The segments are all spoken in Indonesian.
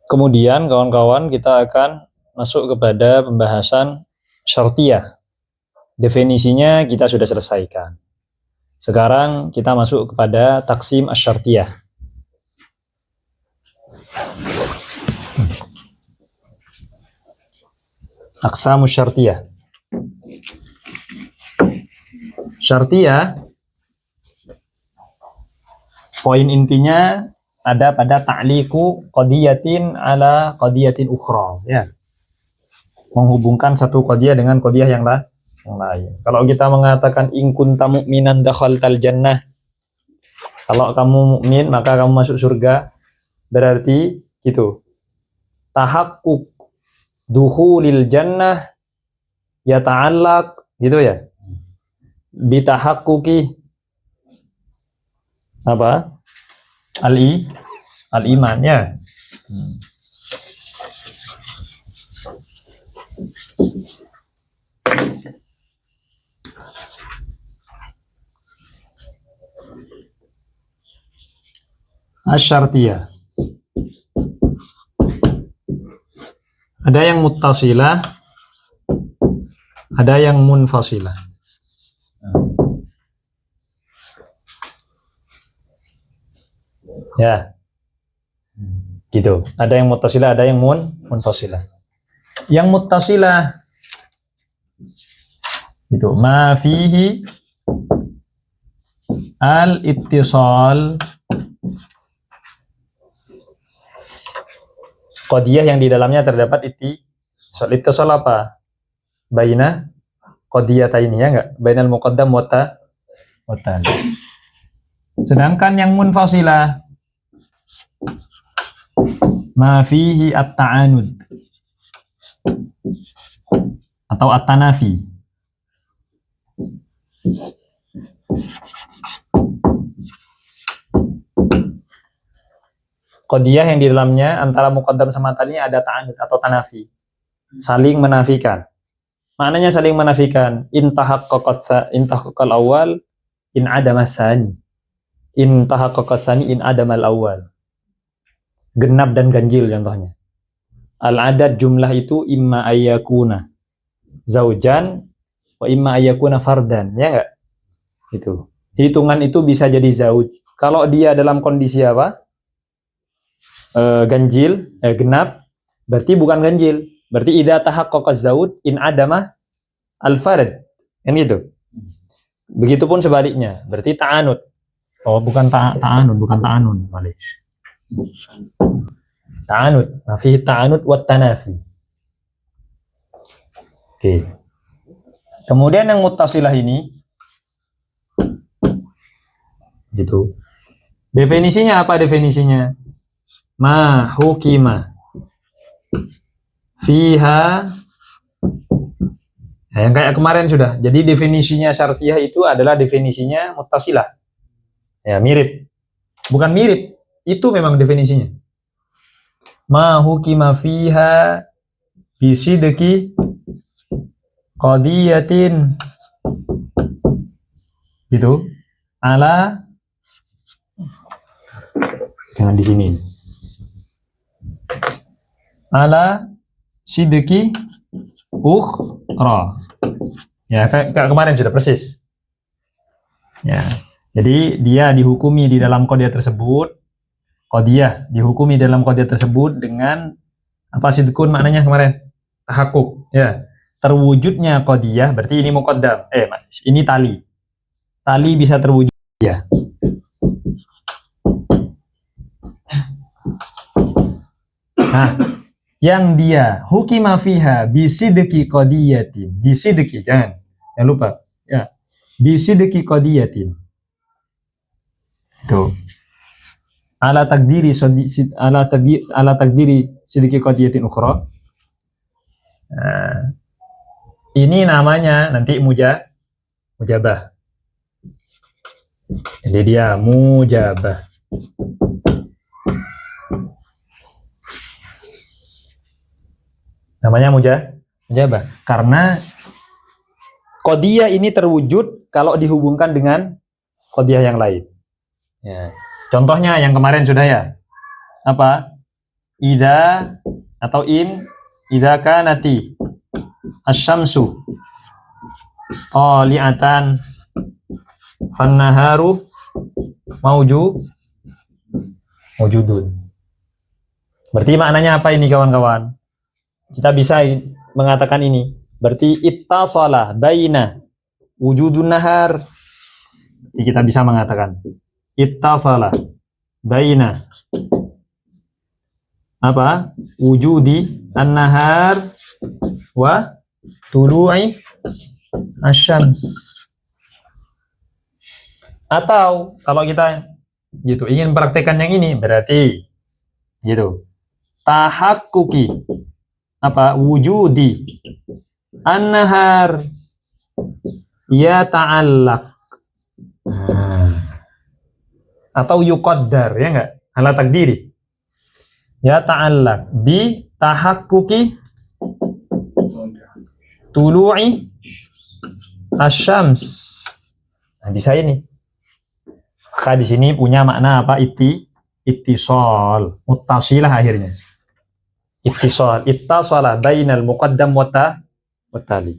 Kemudian kawan-kawan kita akan masuk kepada pembahasan syartiyah. Definisinya kita sudah selesaikan. Sekarang kita masuk kepada taksim asy-syartiyah. Aqsamus syartiyah. Syartiyah, poin intinya ada pada ta'liqu qadiyatin ala qadiyatin ukhra, ya. Menghubungkan satu qadiyah dengan qadiyah yang lain. Kalau kita mengatakan in kunta mu'minan dakhaltal jannah, kalau kamu mukmin maka kamu masuk surga, berarti gitu. Tahaqquq dukhulil jannah yata'allaq, gitu ya. Bitahaqquqi apa? Al-iman, ya. Asy-syartiyah. Ada yang muttasilah, ada yang munfasilah. Ya. Gitu. Ada yang muttasilah, ada yang munfasilah. Yang muttasilah itu ma fihi al-ittisal, qadiyah yang di dalamnya terdapat ittisal apa? Baina qadiyataini, ya enggak? Bainal muqaddam wa tali. Sedangkan yang munfasilah ma fihi at-ta'anud atau at-tanafi. Qadiyah yang di dalamnya antara muqaddam sama tali ada ta'anud atau tanafi, saling menafikan. Maknanya saling menafikan. Intahaqqaqal awal in adama tsani. Intahaqqaqas tsani in adamal awal. Genap dan ganjil contohnya. Al-adad jumlah itu imma ayyakuna zaujan wa imma ayyakuna fardan, ya enggak? Itu. Hitungan itu bisa jadi zauj. Kalau dia dalam kondisi apa? Ganjil, genap, berarti bukan ganjil. Berarti idza tahaqqaqaz zauj in adama al-fard. Kan gitu. Begitupun sebaliknya, berarti ta'anud. Oh, bukan ta'anud, bukan ta'anun, balik. Ta'anud, fi ta'anud wa tanafi. Oke. Kemudian yang muttasilah ini gitu. Definisinya apa definisinya? Ma hukima fiha, yang kayak kemarin sudah. Jadi definisinya syartiyah itu adalah definisinya muttasilah. Ya, mirip. Bukan mirip, itu memang definisinya. Ma hukima fiha bisidqi qadiyatin, gitu. Ala, jangan di sini. Ala sidqi ukhra. Ya, kayak kemarin sudah persis. Ya. Jadi dia dihukumi di dalam qadiyah tersebut, qadiyah dihukumi dalam qadiyah tersebut dengan apa sidqun maknanya kemarin? Tahaqquk, ya. Terwujudnya qadiyah berarti ini muqaddam. Ini tali. Tali bisa terwujud, ya. Nah, yang dia hukima fiha bisidqi qadiyatin, bisidqi, jangan lupa, ya. Bisidqi qadiyatin. Tuh. Ala takdiri sidqi qadiyatin ukhra. Nah, ini namanya nanti mujabah. Jadi dia mujabah. Namanya mujabah karena qadiyah ini terwujud kalau dihubungkan dengan qadiyah yang lain. Ya. Contohnya yang kemarin sudah ya. Apa? Ida atau ida kanati asyamsu tali'atan fannaharu mawjudun. Berarti maknanya apa ini kawan-kawan? Kita bisa mengatakan ini. Berarti ittasala baina wujudun nahar. Jadi kita bisa mengatakan ittasala baina apa? Wujudi an-nahar wa tulu'i asyams. Atau kalau kita gitu ingin praktekkan yang ini berarti gitu. Tahakkuki apa? Wujudi an-nahar ya ta'allaq. Atau yuqaddar ya enggak? Ala takdiri. Ya ta'allaq bi tahakkuki tulu'i asyams. Nah, bisa ini. Maka di sini punya makna apa? Ittisal, muttasilah akhirnya. Ittasala bainal muqaddam wa tali.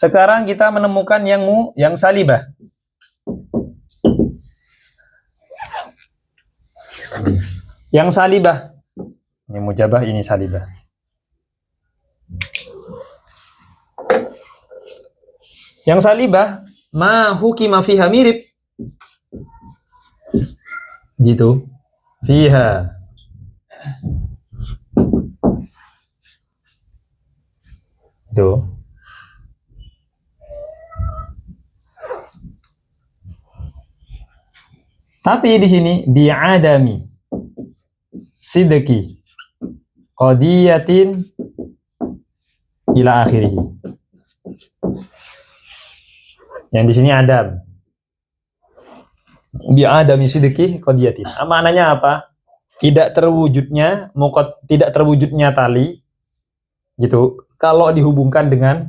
Sekarang kita menemukan yang salibah. Yang salibah. Ini mujabah, ini salibah. Yang salibah ma hukima fiha mirip. Gitu. Fiha. Tuh. Tapi di sini bi'adami sidqi qadiyatin ila akhirih. Yang di sini adam. Bi'adami sidqi qadiyatin. Maknanya apa? Tidak terwujudnya tali gitu kalau dihubungkan dengan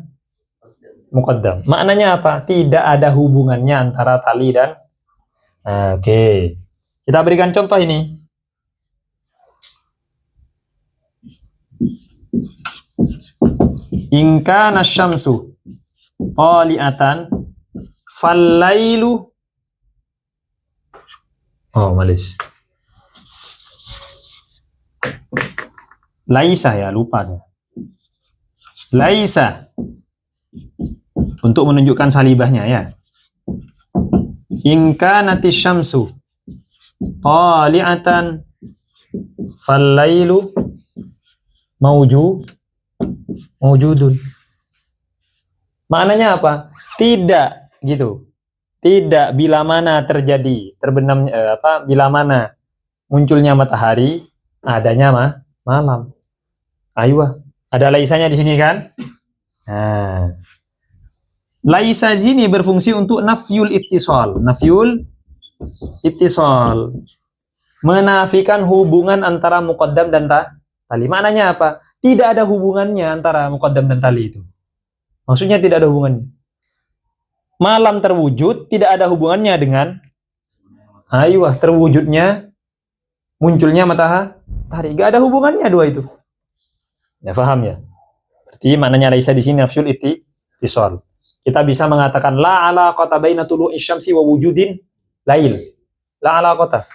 muqaddam. Maknanya apa? Tidak ada hubungannya antara tali dan oke. Kita berikan contoh ini. In kana syamsu tali'atan fal-lailu malis. Laisa ya, lupa saya. Laisa. Untuk menunjukkan salibahnya ya. In kanati syamsu tali'atan fal-lailu mawjudun. Maknanya apa? Tidak gitu. Tidak bila mana terjadi terbenam bila mana munculnya matahari, adanya malam. Aywa, ada laisanya di sini kan? Nah, laisa sini berfungsi untuk nafyul ittisal. Menafikan hubungan antara muqaddam dan tali. Maknanya apa? Tidak ada hubungannya antara muqaddam dan tali itu. Maksudnya tidak ada hubungannya. Malam terwujud tidak ada hubungannya dengan terwujudnya munculnya matahari. Gak ada hubungannya dua itu. Ya paham ya? Berarti maknanya laisa di sini nafyul ittisal. Kita bisa mengatakan la alaqata baina tulu'i syamsi wa wujudin lail. La alaqata.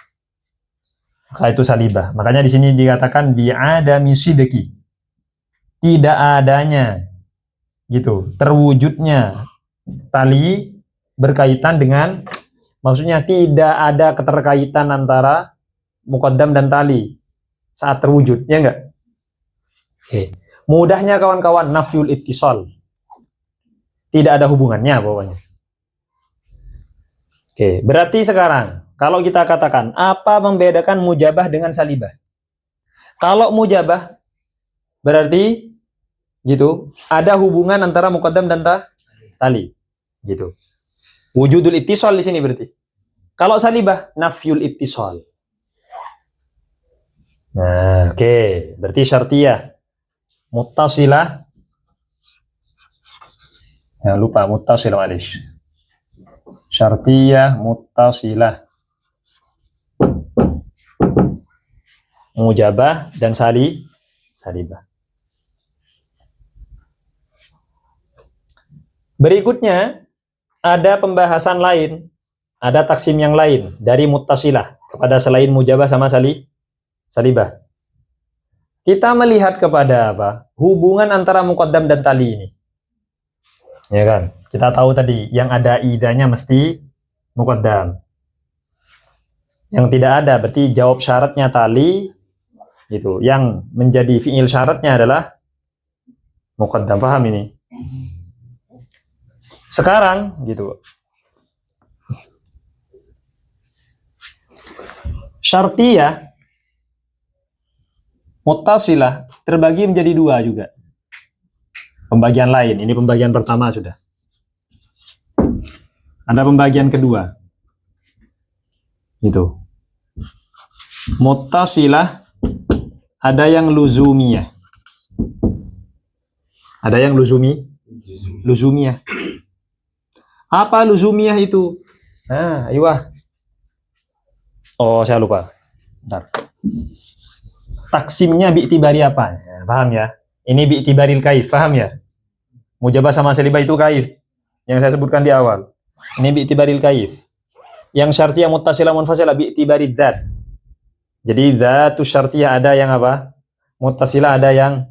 Maka itu salibah. Makanya di sini dikatakan bi'adami sidqi. Tidak adanya gitu, terwujudnya tali berkaitan dengan, maksudnya tidak ada keterkaitan antara muqaddam dan tali saat terwujud, ya enggak? Oke. Mudahnya kawan-kawan nafyul ittisal. Tidak ada hubungannya pokoknya. Oke, berarti sekarang kalau kita katakan apa membedakan mujabah dengan salibah? Kalau mujabah berarti gitu, ada hubungan antara muqaddam dan tali. Gitu. Wujudul ittisal di sini berarti. Kalau salibah nafyul ittisal. Nah, oke, berarti syartiyah muttasilah. Jangan lupa muttasilah, malish. Syartiyah muttasilah. mujabah, dan salibah. Berikutnya, ada pembahasan lain, ada taksim yang lain dari muttasilah kepada selain mujabah sama salibah. Kita melihat kepada apa? Hubungan antara muqaddam dan tali ini. Ya kan? Kita tahu tadi, yang ada idanya mesti muqaddam. Yang tidak ada, berarti jawab syaratnya tali, gitu. Yang menjadi fi'il syaratnya adalah muqaddam. Paham ini? Sekarang gitu. Syartiyah muttasilah terbagi menjadi dua juga. Pembagian lain, ini pembagian pertama sudah. Ada pembagian kedua. Gitu. Muttasilah ada yang luzumiyah. Ada yang luzumiyah. Apa luzumiyah itu? Nah, ayo. Oh, saya lupa. Bentar. Taksimnya bi'tibari apa? Ya, paham ya? Ini bi'tibaril kaif, paham ya? Mujabah sama salibah itu kaif. Yang saya sebutkan di awal. Ini bi'tibaril kaif. Yang syartiyah muttasilah munfasilah bi'tibari dzat. Jadi dzatu syartiyah ada yang apa? Muttasilah ada yang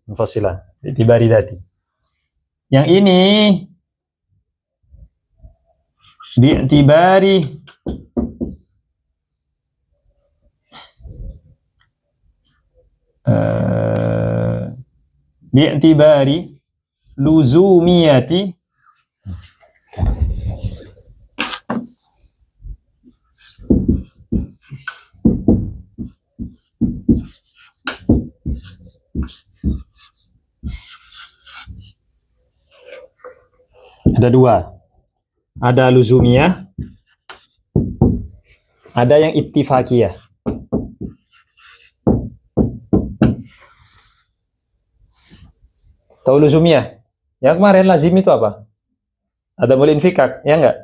munfasilah. Bi'tibari dzati. Yang ini bi'tibari bi'tibari luzumiyati ada dua. Ada luzumiyah, ada yang ittifaqiyah. Tahu luzumiyah? Yang kemarin lazim itu apa? Ada mulai infikak, ya enggak?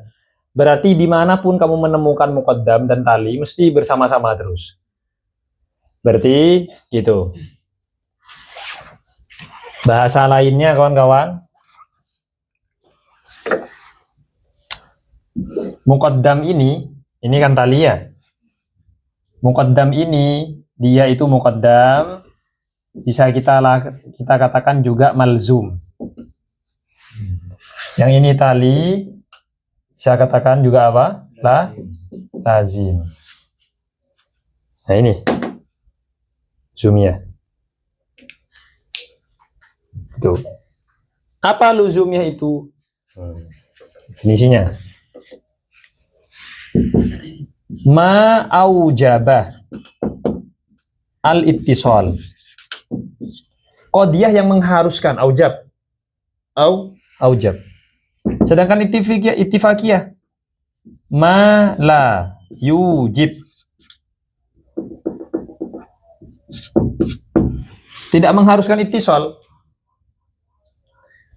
Berarti dimanapun kamu menemukan muqaddam dan tali, mesti bersama-sama terus. Berarti gitu. Bahasa lainnya kawan-kawan, muqaddam ini kan tali ya. Muqaddam ini, dia itu muqaddam, bisa kita katakan juga malzum. Yang ini tali, bisa katakan juga apa? Lazim. Nah ini, luzumiyah. Itu. Apa luzumiyah itu? Definisinya. Ma aujabah al-ittisal. Qadiyah yang mengharuskan aujab. Aujab. Sedangkan ittifaqiyah ma la yujib. Tidak mengharuskan ittisal.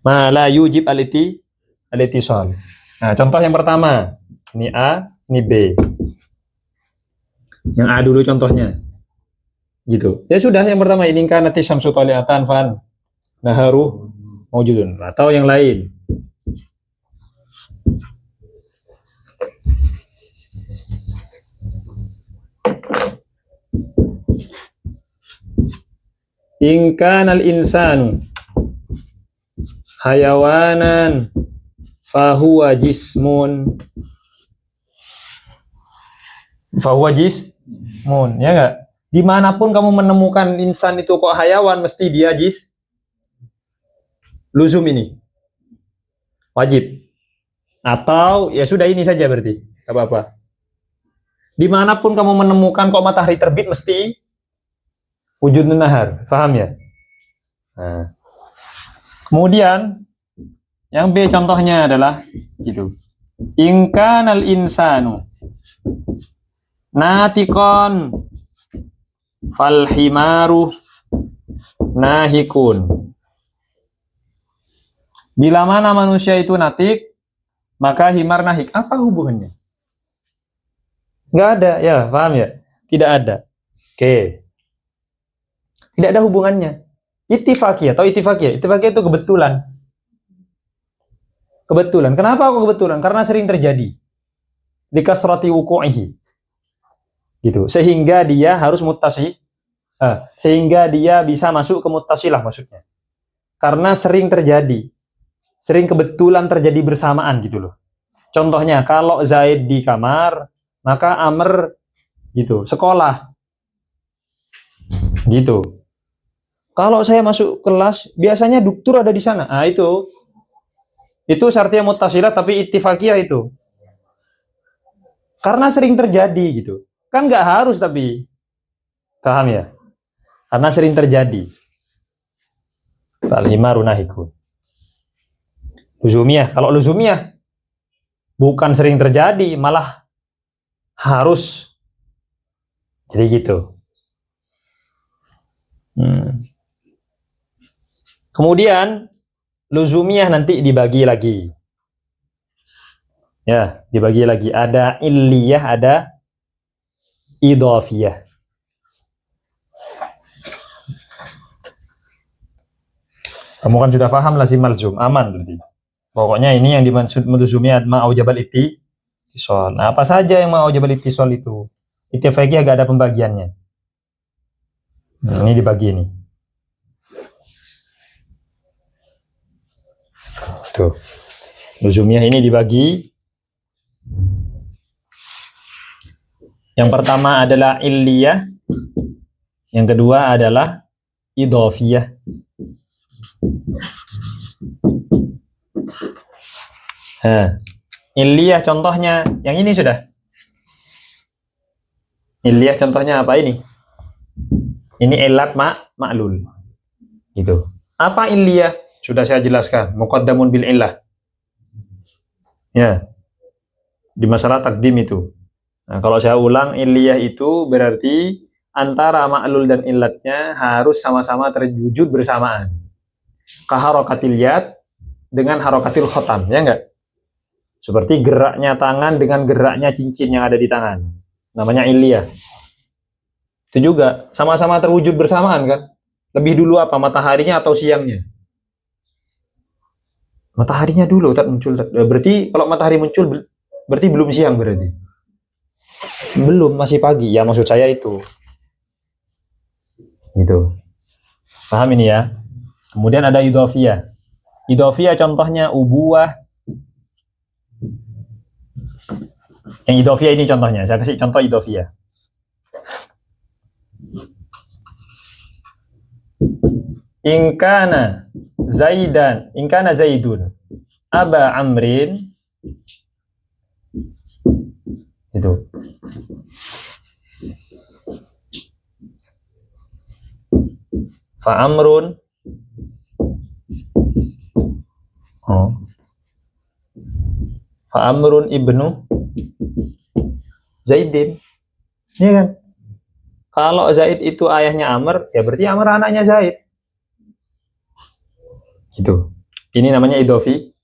Ma la yujib al-ittisal. Nah, contoh yang pertama. Ini A, ini B. Yang A dulu contohnya. Gitu. Ya sudah, yang pertama ini kan nanti syamsu taliatan fan naharu maujudun atau yang lain. In kanal insanu hayawanan fahuwa jismun. Fahuwa jismun, ya enggak? Dimanapun kamu menemukan insan itu kok hayawan, mesti dia luzum ini. Wajib. Atau ya sudah ini saja berarti, enggak apa-apa. Dimanapun kamu menemukan kok matahari terbit, mesti wujudun nahar. Paham ya? Nah. Kemudian yang B contohnya adalah gitu. In kanal insanu natikon fal himaru nahikun. Bila mana manusia itu natik, maka himar nahik. Apa hubungannya? Nggak ada, ya paham ya? Tidak ada. Oke. Tidak ada hubungannya. Ittifaqiyah atau ittifaqiyah. Ittifaqiyah itu kebetulan. Kebetulan. Kenapa kok kebetulan? Karena sering terjadi. Likasrati wuku'ihi. Gitu. Sehingga dia harus muttasi. Sehingga dia bisa masuk ke muttasilah maksudnya. Karena sering terjadi. Sering kebetulan terjadi bersamaan gitu loh. Contohnya, kalau Zaid di kamar, maka Amr gitu, sekolah. Gitu. Kalau saya masuk kelas, biasanya dokter ada di sana. Ah, itu syartiyah muttasilah tapi ittifaqiyah itu. Karena sering terjadi gitu. Kan nggak harus tapi. Paham ya? Karena sering terjadi. Al-himaru nahikun. Luzumiyah. Kalau luzumiyah bukan sering terjadi, malah harus. Jadi gitu. Kemudian luzumiyah nanti dibagi lagi. Ya, dibagi lagi. Ada illiyah, ada idhafiyah. Kamu kan sudah paham lazim malzum, aman berarti. Pokoknya ini yang dimaksud luzumiyah ma'aujabal ittisal. Nah, apa saja yang ma'aujabal ittisal itu? Ittifaqiyah agak ada pembagiannya. Nah, ini dibagi nih. Tuh. Luzumiyah ini dibagi. Yang pertama adalah illiyah. Yang kedua adalah idhafiyah. Illiyah contohnya yang ini sudah. Illiyah contohnya apa ini? Ini ilat ma'lul. Gitu. Apa illiyah? Sudah saya jelaskan. Muqaddamun bil illah. Ya. Di masalah takdim itu. Nah, kalau saya ulang, illiyah itu berarti antara ma'lul dan illatnya harus sama-sama terwujud bersamaan. Kaharokatil yad dengan harokatil khotam, ya enggak? Seperti geraknya tangan dengan geraknya cincin yang ada di tangan. Namanya illiyah. Itu juga sama-sama terwujud bersamaan kan? Lebih dulu apa? Mataharinya atau siangnya? Mataharinya dulu tak muncul. Berarti kalau matahari muncul berarti belum siang berarti. Belum, masih pagi. Ya maksud saya itu. Gitu. Paham ini ya? Kemudian ada idhafiyah. Idhafiyah contohnya ubuwah. Yang idhafiyah ini contohnya. Saya kasih contoh idhafiyah. Inkana Zaidun Aba Amrin, itu fa Amrun fa Amrun ibnu Zaidin. Ini kan, kalau Zaid itu ayahnya Amr, ya berarti Amr anaknya Zaid. Gitu. Ini namanya idhofi.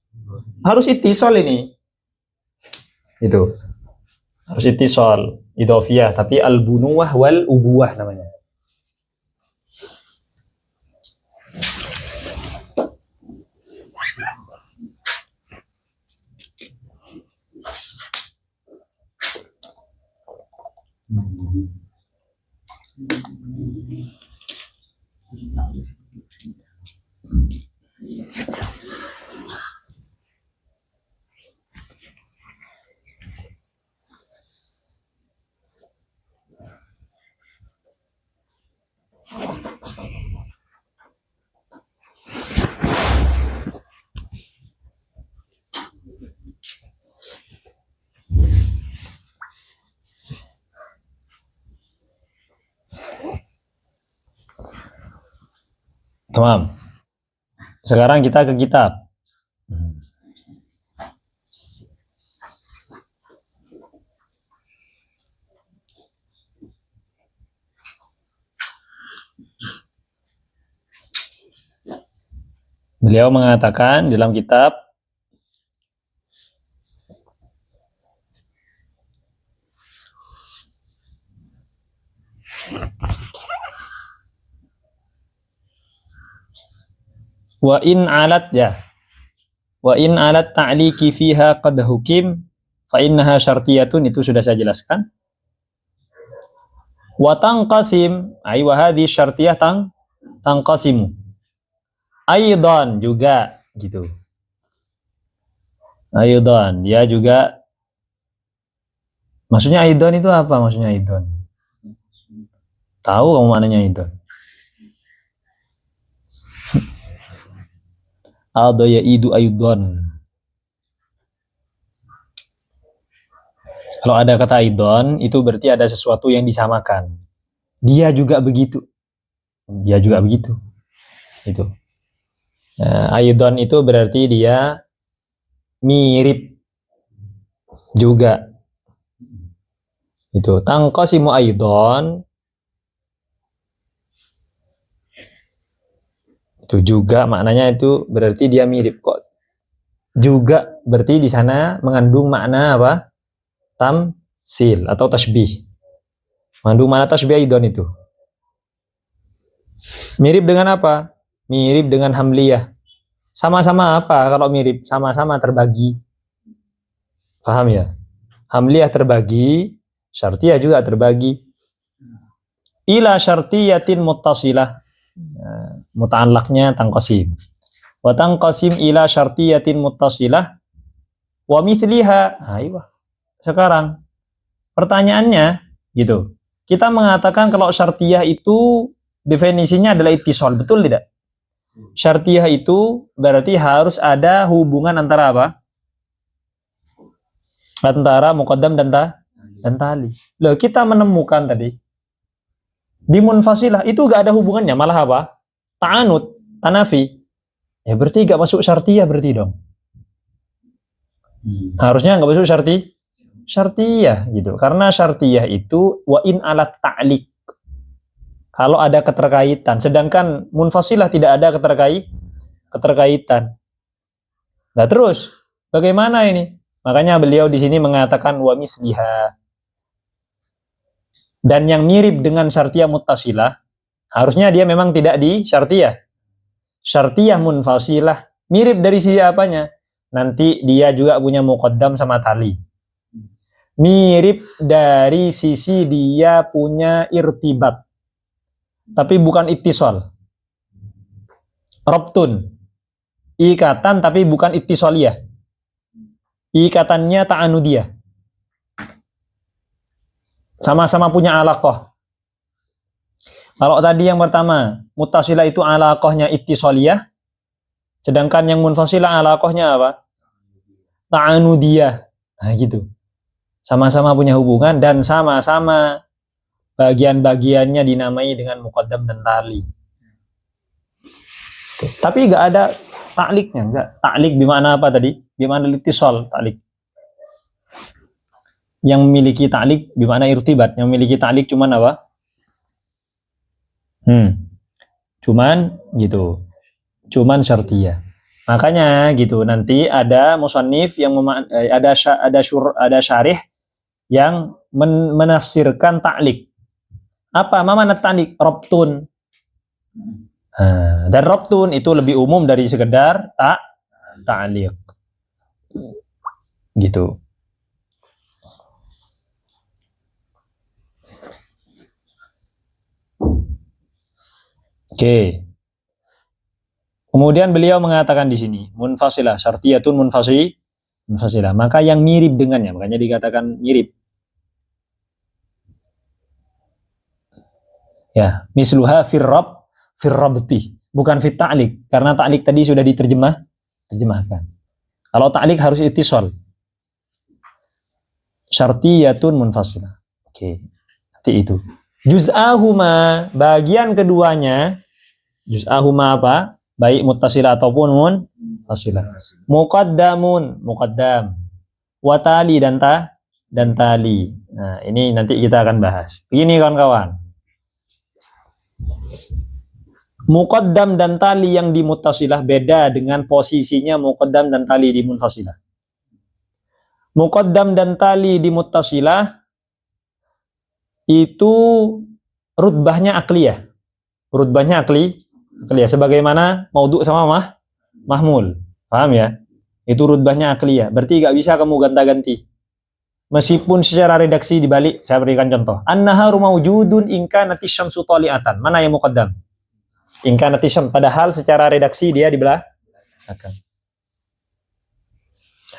Harus ittisal ini. Itu. Harus ittisal, idhofiyah, tapi al-bunuwah wal ubuwah namanya. Tamam. Sekarang kita ke kitab. Beliau mengatakan dalam kitab Wa in alat ya. Wa in alat ta'liqi fiha qad hukim fa innaha syartiyatun, itu sudah saya jelaskan. Wa tanqasim ay wa hadhi syartiyah tanqasimu. Aidan juga gitu. Aidan dia juga. Maksudnya aidan itu apa maksudnya aidan? Tahu kamu maknanya aidan? Ada yaidu aidan. Kalau ada kata aidan itu berarti ada sesuatu yang disamakan. Dia juga begitu. Dia juga begitu. Itu. Aidan itu berarti dia mirip juga. Itu tangqasimu aidan itu juga maknanya itu berarti dia mirip kok. Juga berarti di sana mengandung makna apa? Tamsil atau tasbih. Mengandung makna tasbih aidan itu. Mirip dengan apa? Mirip dengan hamliyah. Sama-sama apa kalau mirip? Sama-sama terbagi. Paham ya? Hamliyah terbagi, syartiyah juga terbagi. Ila syartiyatin muttasilah. Muta'allaqnya tanqasim. Wa tanqasim ila syartiyatin muttasilah wa mithliha. Aiyah. Sekarang pertanyaannya gitu. Kita mengatakan kalau syartiyah itu definisinya adalah ittisal, betul tidak? Syartiyah itu berarti harus ada hubungan antara apa? Antara muqaddam dan tali. Loh, kita menemukan tadi di munfasilah itu gak ada hubungannya, malah apa? Ta'anud, tanafi. Ya berarti gak masuk syartiyah berarti dong. Harusnya gak masuk syartiyah gitu. Karena syartiyah itu wa in alat ta'liq. Kalau ada keterkaitan, sedangkan munfasilah tidak ada keterkaitan. Nah terus bagaimana ini? Makanya beliau di sini mengatakan wa misliha. Dan yang mirip dengan syartiyah muttasilah harusnya dia memang tidak di syartiyah. Syartiyah munfasilah mirip dari sisi apanya? Nanti dia juga punya muqaddam sama tali. Mirip dari sisi dia punya irtibat. Tapi bukan ittisal. Rabtun. Ikatan tapi bukan ittisaliyah. Ikatannya ta'anudiyah. Sama-sama punya alaqah. Kalau tadi yang pertama, muttasilah itu alaqahnya ittisaliyah, sedangkan yang munfasilah alaqahnya apa? Ta'anudiyah. Nah gitu. Sama-sama punya hubungan dan sama-sama bagian-bagiannya dinamai dengan muqaddam dan tali. Tapi enggak ada ta'liqnya, enggak. Ta'liq bimana apa tadi? Bimana ittisal ta'liq. Yang memiliki ta'liq bimana irtibat. Yang memiliki ta'liq cuman apa? Cuman gitu. Cuman syartiyah. Makanya gitu nanti ada musannif yang ada syarih yang menafsirkan ta'liq. Apa makna ta'liq? Rabtun. Dan rabtun itu lebih umum dari sekedar ta'liq. Gitu. Oke. Kemudian beliau mengatakan di sini munfasilah, syartiyatun munfasilah. Maka yang mirip dengannya, makanya dikatakan mirip. Ya, misluha firrabti, bukan fit ta'liq, karena ta'liq tadi sudah diterjemahkan. Kalau ta'liq harus ittisal. Syartiyatun munfasilah. Oke. Nanti itu. Juz'ahuma, bagian keduanya, juz'ahuma apa? Baik muttasilah ataupun munfasilah. Muqaddam. Watali dan tali. Nah, ini nanti kita akan bahas. Begini kawan-kawan. Muqaddam dan tali yang di muttasilah beda dengan posisinya muqaddam dan tali di munfasilah. Muqaddam dan tali di muttasilah itu rutbahnya akliyah. Rutbahnya akliyah sebagaimana maudhu sama mahmul. Paham ya? Itu rutbahnya akliyah. Berarti nggak bisa kamu ganta-ganti. Meskipun secara redaksi dibalik, saya berikan contoh. An-naharu mawjudun in kanati syamsu tali'atan. Mana yang muqaddam? In kanati syams. Padahal secara redaksi dia di belakang.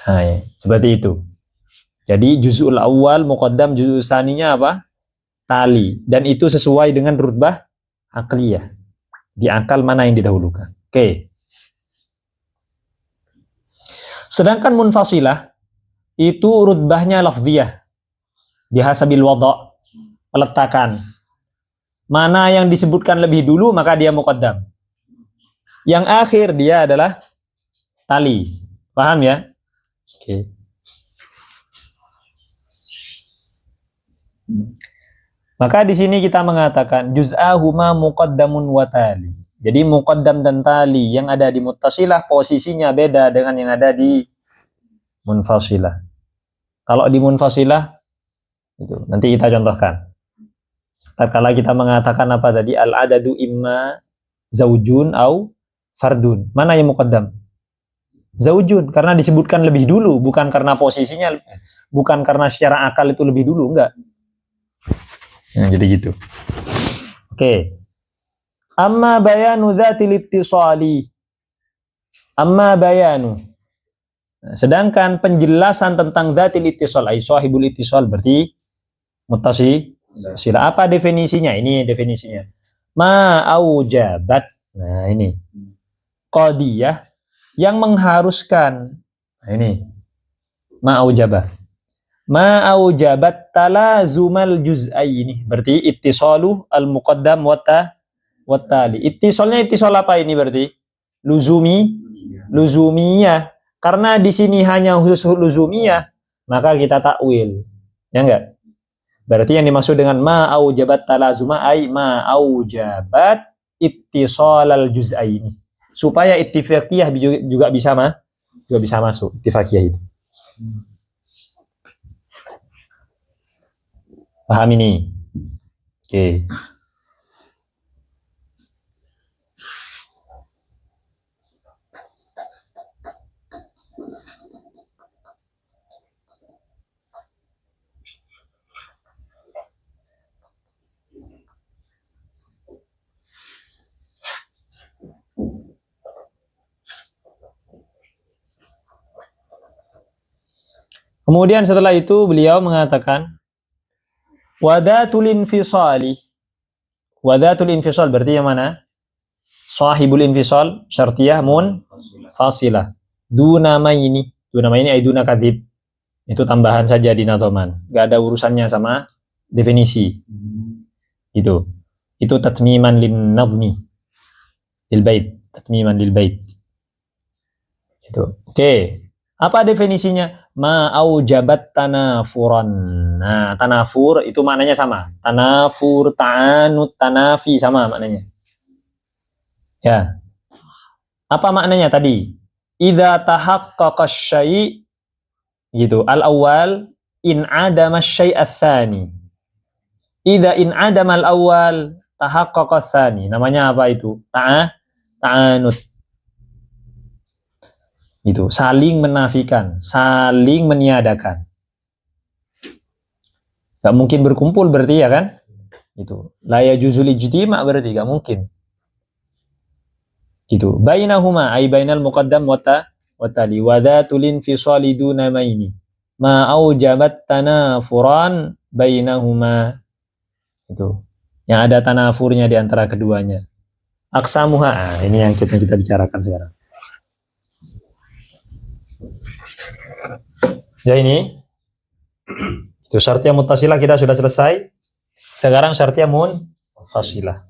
Nah, ya. Seperti itu. Jadi juz'ul awal muqaddam, juz'ul saninya apa? Tali. Dan itu sesuai dengan rutbah akliyah. Di akal mana yang didahulukan. Oke. Sedangkan munfasilah itu rutbahnya lafziyah. Bihasabil wada'. Peletakan. Mana yang disebutkan lebih dulu maka dia muqaddam. Yang akhir dia adalah tali. Paham ya? Oke. Maka di sini kita mengatakan juz'ahuma muqaddamun wa tali. Jadi muqaddam dan tali yang ada di muttasilah posisinya beda dengan yang ada di munfasilah. Kalau di munfasilah itu nanti kita contohkan. Tatkala kita mengatakan apa tadi al-adadu imma zaujun au fardun. Mana yang muqaddam? Zaujun karena disebutkan lebih dulu, bukan karena posisinya, bukan karena secara akal itu lebih dulu, enggak. Nah, jadi gitu. Oke. Amma bayanu dzatil ittisali. Amma bayanu. Sedangkan penjelasan tentang dzatil ittisal, ai sahibul ittisal berarti muttasilah. Apa definisinya? Ini definisinya. Ma aujabat. Nah, ini. Qadiyah yang mengharuskan. Nah, ini. Ma aujabat. Ma aujabat talazumal juz'aini. Berarti ittisalu al-muqaddam wa tali. Ittisalnya ittisal apa ini berarti? Luzumiyah. Karena di sini hanya khusus luzumiyah, maka kita takwil. Ya enggak? Berarti yang dimaksud dengan ma aujabat talazuma ai ma aujabat ittisal al-juz'aini. Supaya ittifaqiyah juga bisa masuk ittifaqiyah itu. Paham ini? Oke. Kemudian setelah itu beliau mengatakan wadatul infisali. Wadatul infisal berarti yang mana? Sahibul infisal syartiyah munfasilah. Duna maini ay duna kadhib. Itu tambahan saja di nadhaman. Enggak ada urusannya sama definisi. Itu tatmiman lin nazmi lil bait, tatmiman lil bait. Itu. Oke. Apa definisinya? Ma aujabat tanafuran. Nah, tanafur itu maknanya sama. Tanafur, ta'anud, tanafi sama maknanya. Ya. Apa maknanya tadi? Idza tahaqqaqa syai' gitu. Al-awwal in adama syai' ats-tsani. Idza in adama al-awwal tahaqqaqa ats-tsani. Namanya apa itu? Ta'anud. Itu saling menafikan, saling meniadakan. Gak mungkin berkumpul berarti ya kan? Itu la yajuzul ijtima' berarti gak mungkin. Itu bainahuma ay bainal muqaddam wa tali wa dzatul infisali duna maini ma aujabat tanafuran bainahuma. Itu yang ada tanafurnya di antara keduanya. Aksamuha, ini yang kita bicarakan sekarang. Ya ini itu syartiyah muttasilah kita sudah selesai. Sekarang syartiyah munfasilah.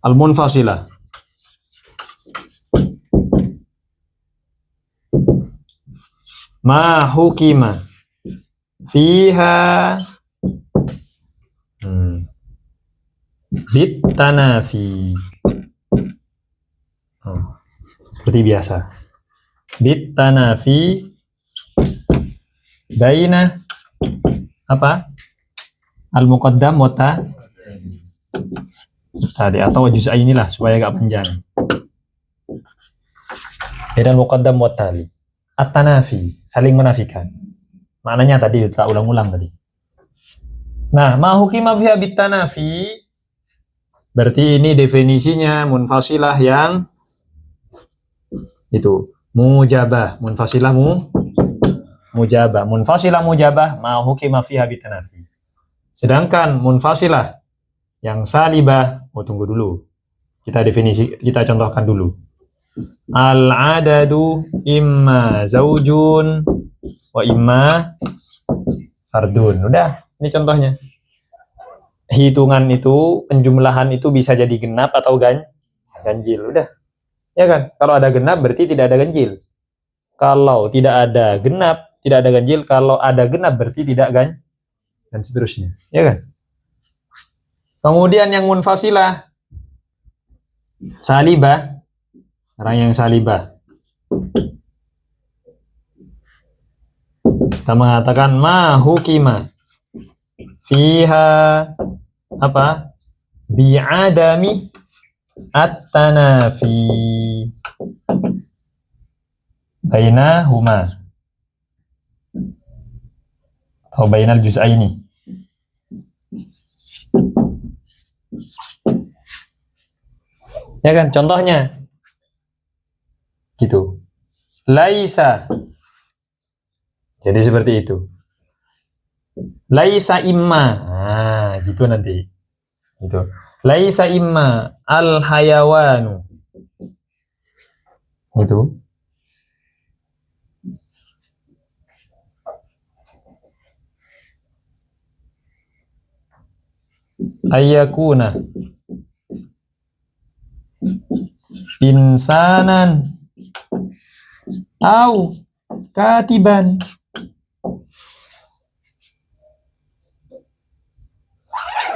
Al-munfasilah. Ma hukima fiha bit tanafi. Seperti biasa. Bit tanafi baina apa? Al-muqaddam wa tadi atau juz'aini lah supaya agak panjang. Baina al-muqaddam wa tali. At-tanafi, saling menafikan. Maknanya tadi tak ulang-ulang tadi. Nah, ma hukima fiha bit tanafi berarti ini definisinya munfasilah yang itu mujabah, munfasilah mujabah, munfasilah mujabah ma hukima fiha bit tanafi. Sedangkan munfasilah yang salibah, tunggu dulu. Kita contohkan dulu. Al-adadu imma zaujun wa imma fardun. Udah, ini contohnya. Hitungan itu, penjumlahan itu bisa jadi genap atau ganjil. Udah. Ya kan? Kalau ada genap berarti tidak ada ganjil. Kalau tidak ada genap, tidak ada ganjil. Kalau ada genap berarti tidak dan seterusnya. Ya kan? Kemudian yang munfasilah salibah, orang yang salibah kita mengatakan ma hukima fiha apa? Bi'adami at-tanafi bainahuma atau bainal juz'aini. Ya kan, contohnya gitu. Laisa. Jadi seperti itu. Laisa imma. Nah, gitu nanti. Gitu. Laisa imma al hayawanu. Gitu. Ayyakuna insanan au katiban.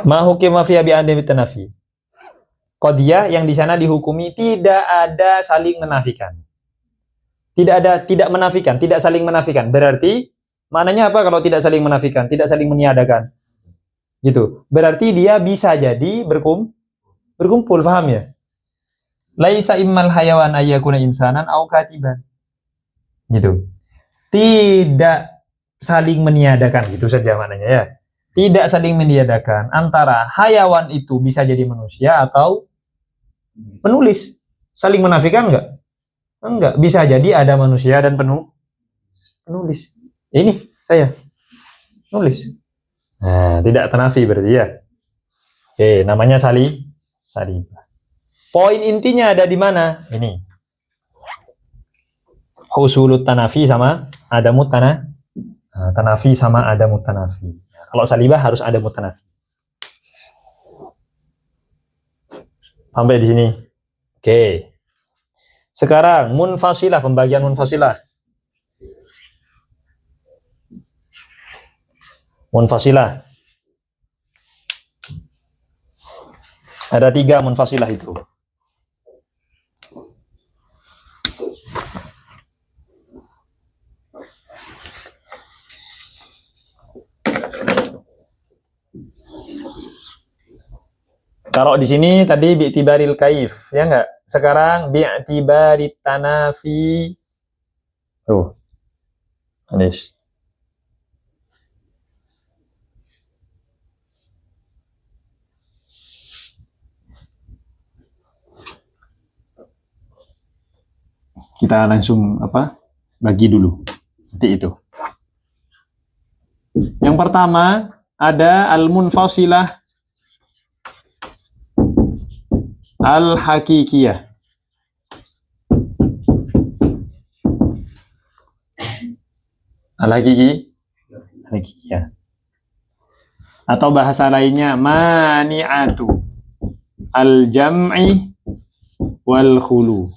Ma hukima fi abi andi bitanafi. Qadiyah yang di sana dihukumi tidak ada saling menafikan. Tidak menafikan, tidak saling menafikan. Berarti maknanya apa kalau tidak saling menafikan, tidak saling meniadakan? Gitu. Berarti dia bisa jadi berkumpul, paham ya? Laisa immal hayawan ayyakuna insanan au katiban. Gitu. Tidak saling meniadakan, gitu saja maknanya ya. Tidak saling meniadakan antara hayawan itu bisa jadi manusia atau penulis. Saling menafikan enggak? Enggak. Bisa jadi ada manusia dan penulis. Ini saya nulis. Nah, tidak tanafi berarti ya. Oke, namanya salibah. Poin intinya ada di mana? Ini. Husulut tanafi sama adamut tanafi sama adamut tanafi. Kalau salibah harus ada mutanafi. Sampai di sini. Oke. Sekarang munfasilah, pembagian munfasilah. Munfasilah. Ada 3 munfasilah itu. Kalau di sini tadi bi'tibaril kaif, ya enggak? Sekarang bi'tibarit tanafi. Tuh. Anis. Kita langsung bagi dulu. Seperti itu. Yang pertama ada al-munfasilah al-hakikiyah. Al-hakikiyah. Atau bahasa lainnya mani'atu. al-jam'i wal khulu.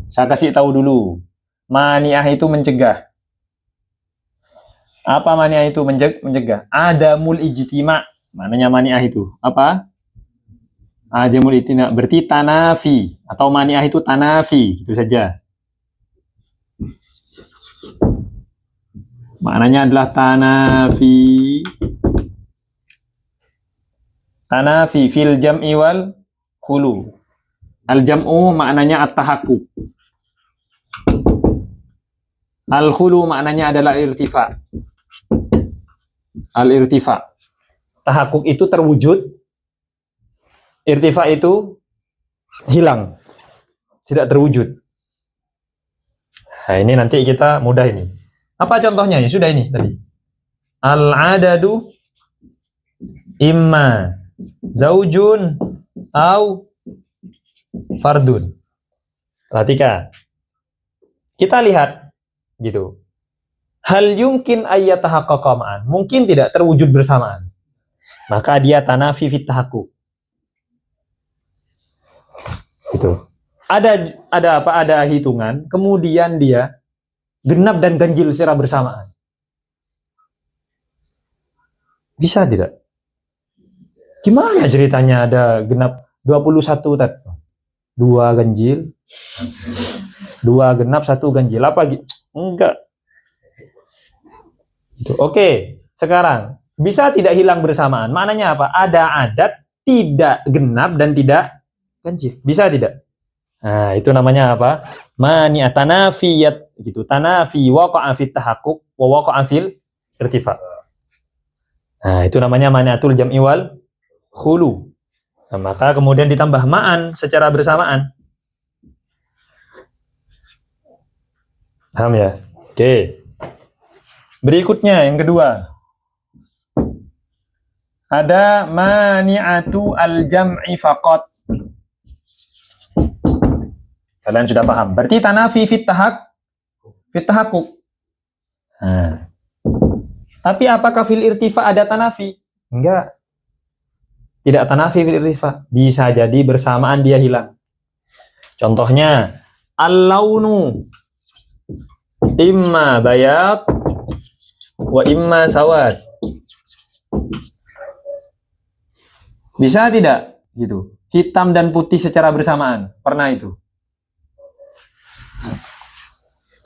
Saya kasih tahu dulu. Mani'ah itu mencegah. Apa mani'ah itu mencegah? Adamul ijtima'. Maknanya mani'ah itu apa? Adamul ijtima' berarti tanafi, atau mani'ah itu tanafi, gitu saja. Maknanya adalah tanafi. Tanafi fil jam'i wal khulu. Al-jam'u maknanya at-tahakkuk. Al-khulu maknanya adalah irtifa. Al-irtifa. Tahakkuk itu terwujud. Irtifa itu hilang. Tidak terwujud. Nah, ini nanti kita mudah ini. Apa contohnya? Ya sudah ini tadi. Al-adadu imma zaujun au fardun. Perhatikan. Kita lihat gitu. Hal yumkin ayyatahaqqaqa ma'an. Mungkin tidak terwujud bersamaan. Maka dia tanafi fit tahakkuk. Gitu. Ada apa? Ada hitungan, kemudian dia genap dan ganjil secara bersamaan. Bisa tidak? Gimana ceritanya ada genap 21 tadi? 2 ganjil, 2 genap, 1 ganjil. Apa gitu? Enggak. Oke, sekarang bisa tidak hilang bersamaan. Maknanya apa? Ada adat tidak genap dan tidak ganjil. Bisa tidak? Nah, itu namanya apa? Mani'at tanafiyat gitu. Tanafi waqa'a fit tahakkuk wa waqa'a fil irtifa. Nah, itu namanya mani'atul jam'i wal khulu. Nah, maka kemudian ditambah ma'an secara bersamaan. Paham ya? Oke. Berikutnya yang kedua. Ada mani'atu al-jam'i faqat. Kalian sudah paham. Berarti tanafi fit tahakkuk. Nah. Tapi apakah fil irtifa ada tanafi? Enggak. Tidak tanafi fil irtifa. Bisa jadi bersamaan dia hilang. Contohnya, al-launu imma bayad wa imma sawad. Bisa tidak? Gitu. Hitam dan putih secara bersamaan. Pernah itu?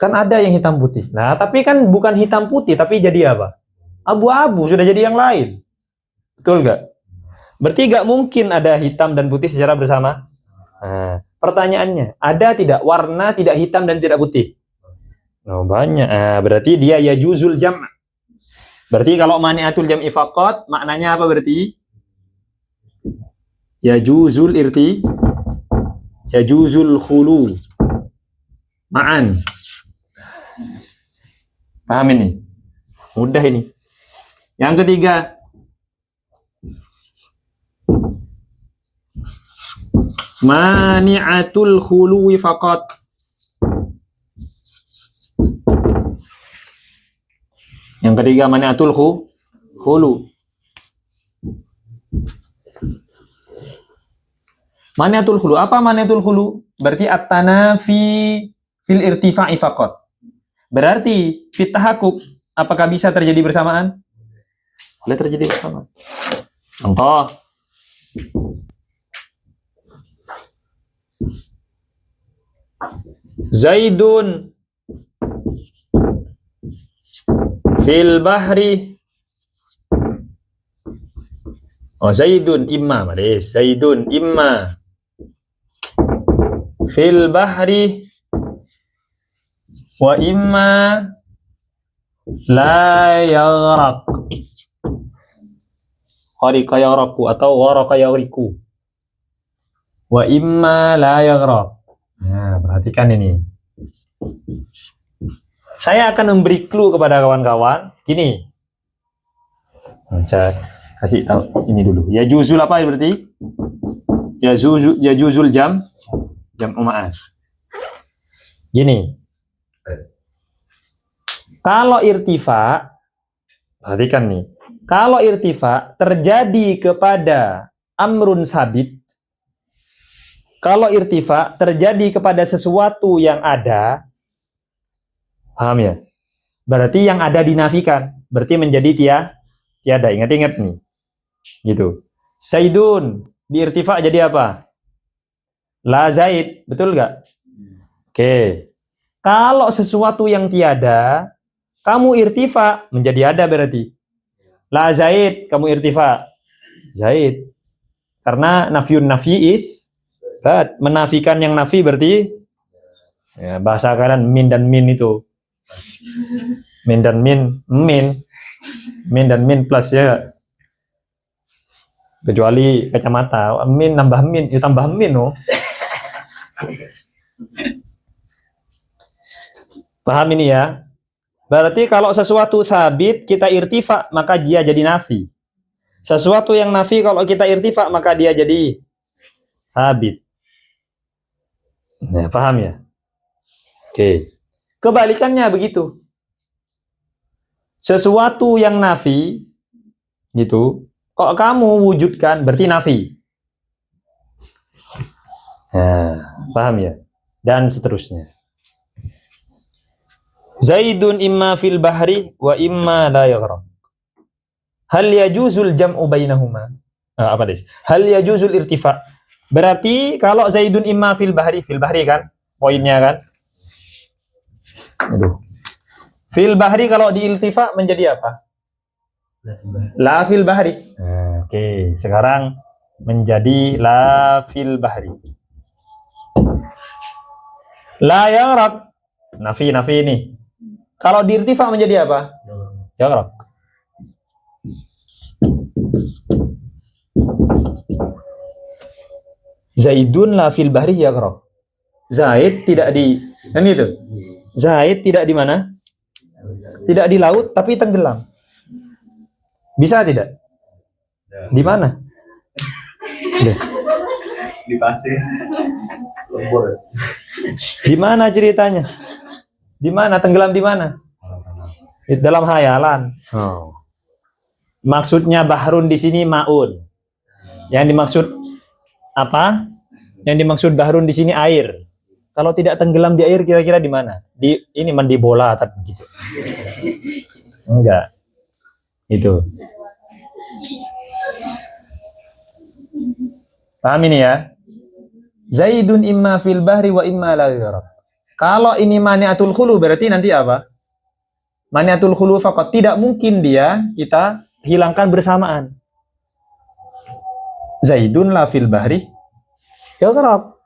Kan ada yang hitam putih. Nah, tapi kan bukan hitam putih, tapi jadi apa? Abu-abu, sudah jadi yang lain. Betul nggak? Berarti nggak mungkin ada hitam dan putih secara bersama. Nah, pertanyaannya, ada tidak warna tidak hitam dan tidak putih? Oh, banyak. Nah, berarti dia yajuzul jam'. Berarti kalau mani'atul jam'i faqat, maknanya apa berarti? Yajuzul yajuzul khulu ma'an. Paham ini? Mudah ini. Yang ketiga, mani'atul khuluwi faqat. Yang ketiga, mani'atul khulu. Mani'atul khulu. Apa mani'atul khulu? Berarti at-tanafi fil irtifa'i faqat. Berarti fit tahakkuk apakah bisa terjadi bersamaan? Boleh terjadi bersamaan. Contoh. Zaidun fil bahri. Oh, Zaidun imma, malis. Zaidun imma fil bahri wa imma la yaghraq. Khariqa yaghraku atau gharaqa yaghriku. Wa imma la yaghraq. Nah, perhatikan ini. Saya akan memberi clue kepada kawan-kawan. Gini. Saya kasih tahu ini dulu. Ya juzul apa berarti? Ya juzul jam uma'an. Gini. Kalau irtifa, perhatikan nih. Kalau irtifa terjadi kepada amrun sabit, Kalau irtifa terjadi kepada sesuatu yang ada, paham ya? Berarti yang ada dinafikan, berarti menjadi tiada. Ingat-ingat nih, gitu. Zaidun di irtifa jadi apa? La Zaid, betul nggak? Oke. Kalau sesuatu yang tiada, kamu irtifa menjadi ada berarti. La Zaid, kamu irtifa Zaid. Karena nafiun nafi is bad. Menafikan yang nafi berarti ya, bahasa kalian min dan min itu. Min dan min, min dan min plus ya. Kecuali kacamata, min nambah min, ya tambah min oh. Paham ini ya? Berarti kalau sesuatu sabit kita irtifa maka dia jadi nafi. Sesuatu yang nafi kalau kita irtifa maka dia jadi sabit. Nah, paham ya? Oke. Kebalikannya begitu. Sesuatu yang nafi gitu, kok kamu wujudkan berarti nafi. Nah, paham ya? Dan seterusnya. Zaidun imma fil bahri wa imma la yaghraq. Hal yajuzul jam'u bainahuma? Apa des? Hal yajuzul irtifa. Berarti kalau Zaidun imma fil bahri kan? Poinnya kan? Aduh. Fil bahri kalau di iltifa menjadi apa? La fil bahri. Oke, sekarang menjadi la fil bahri. La yaghraq. Nafi ini. Kalau di irtifa menjadi apa? Yaghraq. Zaidun la fil bahri yaghraq. Zaid tidak di kan itu. Zaid tidak di mana? Tidak di laut tapi tenggelam. Bisa tidak? Di mana? Di pasir. Lombor. Di mana ceritanya? Di mana tenggelam di mana? Dalam hayalan. Oh. Maksudnya bahrun di sini maun. Yang dimaksud apa? Yang dimaksud bahrun di sini air. Kalau tidak tenggelam di air kira-kira di mana? Di ini mandi bola tapi gitu. Enggak. Itu. Paham ini ya? Zaidun imma fil bahri wa imma la yaghraq. Kalau ini maniatul khulu berarti nanti apa? Maniatul khulu faqat, tidak mungkin dia kita hilangkan bersamaan. Zaidun la fil bahri yaghraq.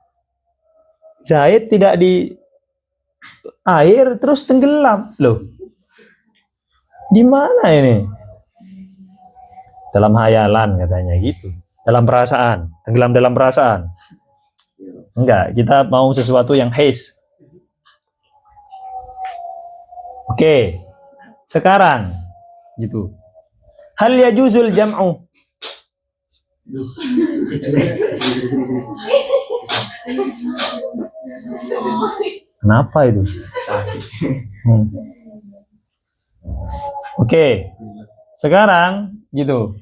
Zaid tidak di air terus tenggelam. Loh. Di mana ini? Dalam hayalan katanya gitu. Dalam perasaan, tenggelam dalam perasaan. Enggak, kita mau sesuatu yang hais. Oke. Sekarang gitu. Hal yajuzul jam'u? Kenapa itu? Oke. Sekarang gitu.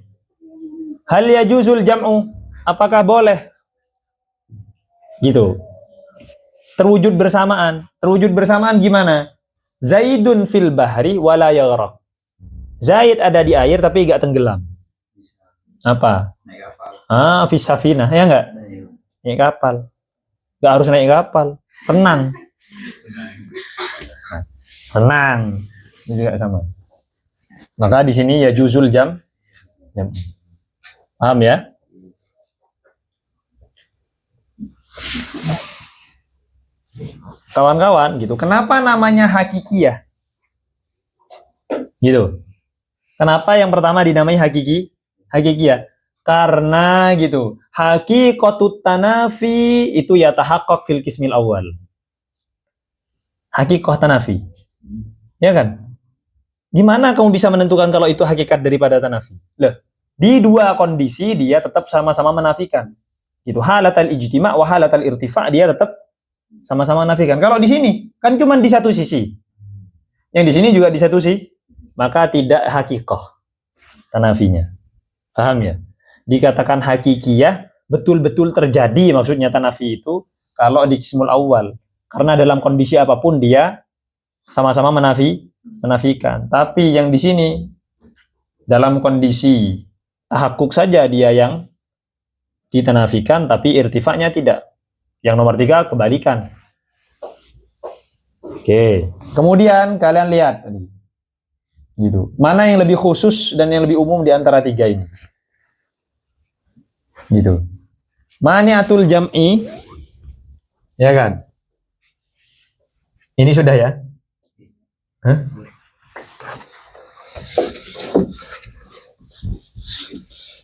Hal yajuzul jam'u? Apakah boleh? Gitu. Terwujud bersamaan. Terwujud bersamaan gimana? Zaidun fil bahri wala yaghraq. Zaid ada di air tapi enggak tenggelam. Apa? Naik kapal. Fis safinah, ya enggak? Naik kapal. Enggak harus naik kapal. Renang. Renang. Ini juga sama. Maka di sini ya juzul jam. Paham ya? Kawan-kawan gitu. Kenapa namanya hakikiyah? Gitu. Kenapa yang pertama dinamai hakikiyah? Karena gitu. Haqiqatut tanafi itu ya tahaqqaq fil qismil awal. Haqiqah tanafi. Ya kan? Gimana kamu bisa menentukan kalau itu hakikat daripada tanafi? Loh, di dua kondisi dia tetap sama-sama menafikan. Gitu. Halatal ijtima' wa halatal irtifa' dia tetap sama-sama menafikan. Kalau di sini kan cuma di satu sisi. Yang di sini juga di satu sisi, maka tidak hakikah tanafinya. Paham ya? Dikatakan hakikiyah betul-betul terjadi maksudnya tanafi itu kalau di qismul awal. Karena dalam kondisi apapun dia sama-sama menafikan. Tapi yang di sini dalam kondisi tahakkuk saja dia yang ditanafikan tapi irtifaknya tidak. Yang nomor 3 kebalikan. Oke. Kemudian kalian lihat tadi. Gitu. Mana yang lebih khusus dan yang lebih umum di antara 3 ini? Gitu. Mani'atul jam'i, ya kan? Ini sudah ya? Hah?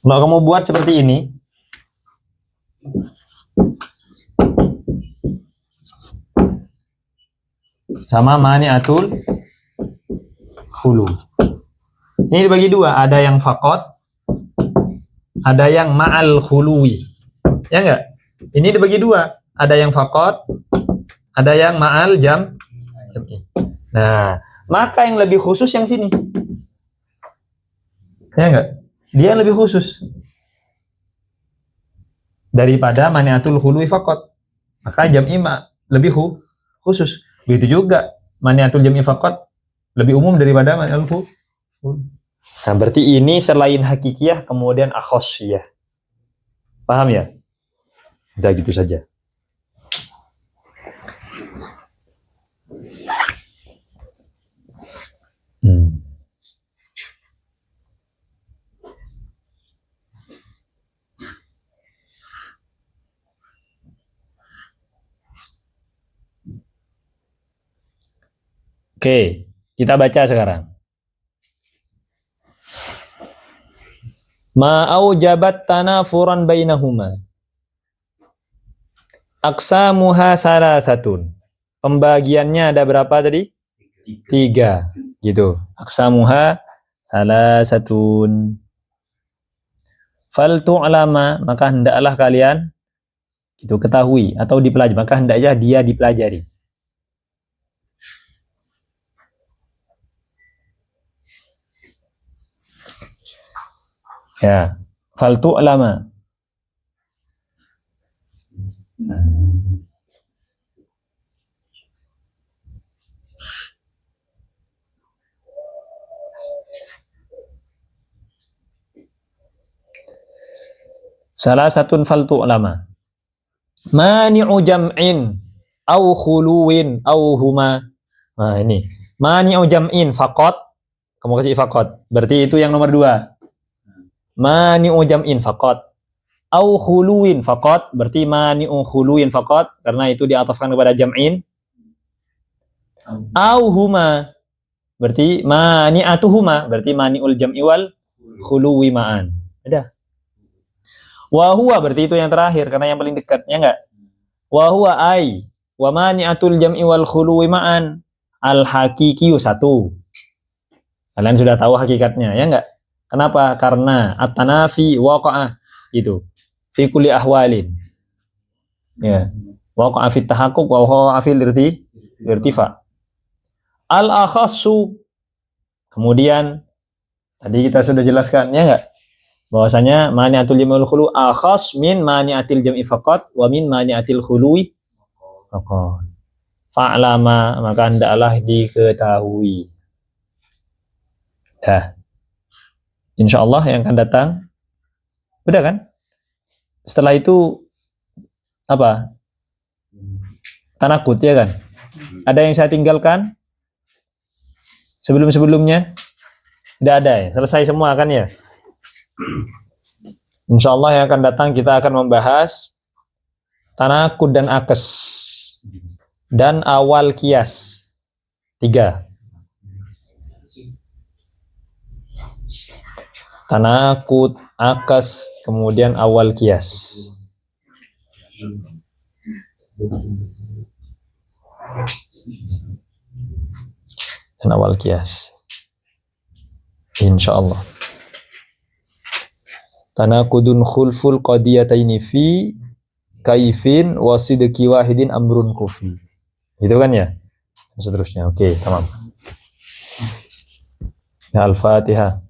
Kalau kamu buat seperti ini, sama mani'atul khulu. Ini dibagi 2, ada yang fakot, ada yang ma'al khului. Ya enggak? Ini dibagi 2, ada yang fakot, ada yang ma'al jam'i. Nah, maka yang lebih khusus yang sini. Ya enggak? Dia lebih khusus daripada mani'atul khului fakot. Maka jam'i lebih khusus. Begitu juga mani'atul jam'i fakot lebih umum daripada mani'atul khului. Nah, berarti ini selain hakikiyah kemudian akhosiyah. Paham ya? Udah gitu saja. Oke, kita baca sekarang. Ma'aujabat tanafuran bainahuma. Aqsamuha salasatun. Pembagiannya ada berapa tadi? 3. Gitu. Aqsamuha salasatun. Fal tu'lama, maka hendaklah kalian itu ketahui atau dipelajari, maka hendaknya dia dipelajari. Ya, fal tu'lama. Salah satu fal tu'lama. Mani'u jam'in au khuluwin au huma. Nah, ini. Mani'u jam'in faqat. Kamu kasih faqat. Berarti itu yang nomor 2. Mani'u jam'in faqat. Au khuluwin faqat, berarti mani'u khuluwin faqat karena itu diatafkan kepada jam'in. Au huma, berarti mani'atuhuma, berarti mani'ul jam'i wal khuluwi ma'an. Ada. Wa huwa, berarti itu yang terakhir karena yang paling dekat, ya enggak? Wa huwa ai wa mani'atul jam'i wal khuluwi ma'an al haqiqiyu 1. Kalian sudah tahu hakikatnya, ya enggak? Kenapa? Karena at-tanafi waqa'ah itu fi kulli ahwalin. Ya. Waqa'a fit tahaqquq wa waqa'a fil irtifa. Al-akhassu. Kemudian tadi kita sudah jelaskan, ya enggak? Bahwasanya mani'atul jam'il khulu akhas min mani'atil jam'i faqat wa min mani'atil khului faqat. Fa'lama, maka hendaklah diketahui. Dah. Insyaallah yang akan datang. Udah kan? Setelah itu apa? Tanakut, ya kan? Ada yang saya tinggalkan? Sebelum-sebelumnya? Tidak ada ya? Selesai semua kan ya? Insyaallah yang akan datang kita akan membahas tanakut dan akes dan awal kias. 3. Tanakut, akes, kemudian awal kias. Dan awal kias. Insyaallah. Tanakudun khulful qadiyataini fi kaifin wasidki wahidin amrun kufi. Gitu kan ya? Seterusnya. Oke, tamam. Ya, Al-Fatihah.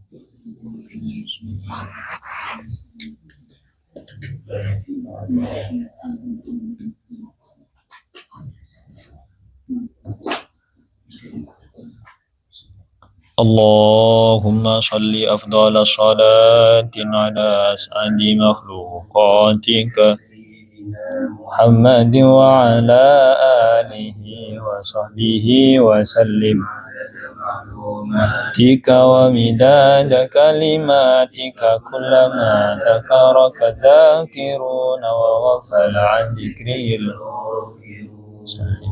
اللهم صل أفضل صلاة على أسعد مخلوقاتك محمد وعلى آله وصحبه وسلم معلوماتك ومداد كلماتك كلما ذكرك الذاكرون وغفل عن ذكره الغافلون